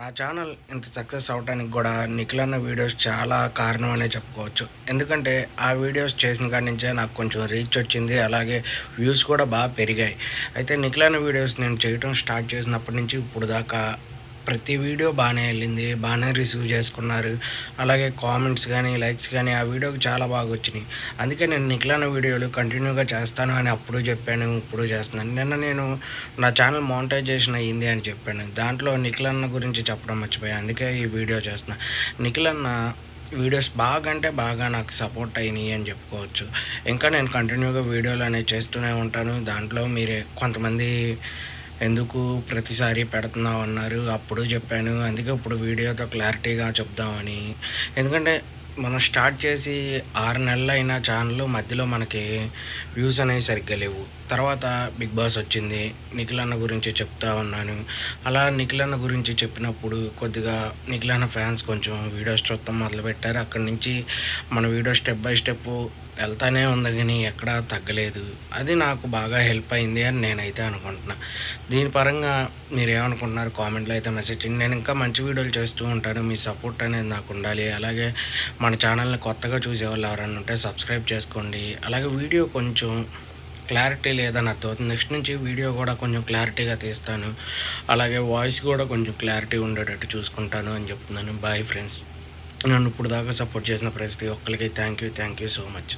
నా ఛానల్ ఇంత సక్సెస్ అవ్వడానికి కూడా నిఖిల్ అన్న వీడియోస్ చాలా కారణం అనే చెప్పుకోవచ్చు. ఎందుకంటే ఆ వీడియోస్ చేసిన కాడి నుంచే నాకు కొంచెం రీచ్ వచ్చింది. అలాగే వ్యూస్ కూడా బాగా పెరిగాయి. అయితే నిఖిల్ అన్న వీడియోస్ నేను చేయటం స్టార్ట్ చేసినప్పటి నుంచి ఇప్పుడు దాకా ప్రతి వీడియో బాగానే వెళ్ళింది. బాగానే రిసీవ్ చేసుకున్నారు. అలాగే కామెంట్స్ కానీ, లైక్స్ కానీ ఆ వీడియోకి చాలా బాగా వచ్చినాయి. అందుకే నేను నిఖిల్ అన్న వీడియోలు కంటిన్యూగా చేస్తాను అని అప్పుడు చెప్పాను, ఇప్పుడు చేస్తున్నాను. నిన్న నేను నా ఛానల్ మానిటైజేషన్ అయ్యింది అని చెప్పాను. దాంట్లో నిఖిల్ అన్న గురించి చెప్పడం మర్చిపోయాను. అందుకే ఈ వీడియో చేస్తున్నా. నిఖిల్ అన్న వీడియోస్ బాగా అంటే బాగా నాకు సపోర్ట్ అయినాయి అని చెప్పుకోవచ్చు. ఇంకా నేను కంటిన్యూగా వీడియోలు అనేవి చేస్తూనే ఉంటాను. దాంట్లో మీరు కొంతమంది ఎందుకు ప్రతిసారి పెడుతున్నావు అన్నారు. అప్పుడు చెప్పాను. అందుకే ఇప్పుడు వీడియోతో క్లారిటీగా చెప్దామని. ఎందుకంటే మనం స్టార్ట్ చేసి 6 నెలలైన ఛానల్ మధ్యలో మనకి వ్యూస్ అనేవి సరిగ్గా లేవు. తర్వాత బిగ్ బాస్ వచ్చింది. నిఖిల్ అన్న గురించి చెప్తా ఉన్నాను. అలా నిఖిల్ అన్న గురించి చెప్పినప్పుడు కొద్దిగా నిఖిల్ అన్న ఫ్యాన్స్ కొంచెం వీడియోస్ చూడటం మొదలుపెట్టారు. అక్కడి నుంచి మన వీడియో స్టెప్ బై స్టెప్ వెళ్తానే ఉంది కానీ ఎక్కడా తగ్గలేదు. అది నాకు బాగా హెల్ప్ అయింది అని నేనైతే అనుకుంటున్నా. దీని పరంగా మీరేమనుకుంటున్నారు కామెంట్లో అయితే మెసేజ్ చేయండి. నేను ఇంకా మంచి వీడియోలు చేస్తూ ఉంటాను. మీ సపోర్ట్ అనేది నాకు ఉండాలి. అలాగే మన ఛానల్ని కొత్తగా చూసేవాళ్ళు ఎవరైనా ఉంటే సబ్స్క్రైబ్ చేసుకోండి. అలాగే వీడియో కొంచెం క్లారిటీ లేదని అర్థమవుతుంది. నెక్స్ట్ నుంచి వీడియో కూడా కొంచెం క్లారిటీగా తీస్తాను. అలాగే వాయిస్ కూడా కొంచెం క్లారిటీ ఉండేటట్టు చూసుకుంటాను అని చెప్తున్నాను. Boy friends. నన్ను ఇప్పుడు దాకా సపోర్ట్ చేసిన ప్రతి ఒక్కరికి థ్యాంక్ యూ సో మచ్.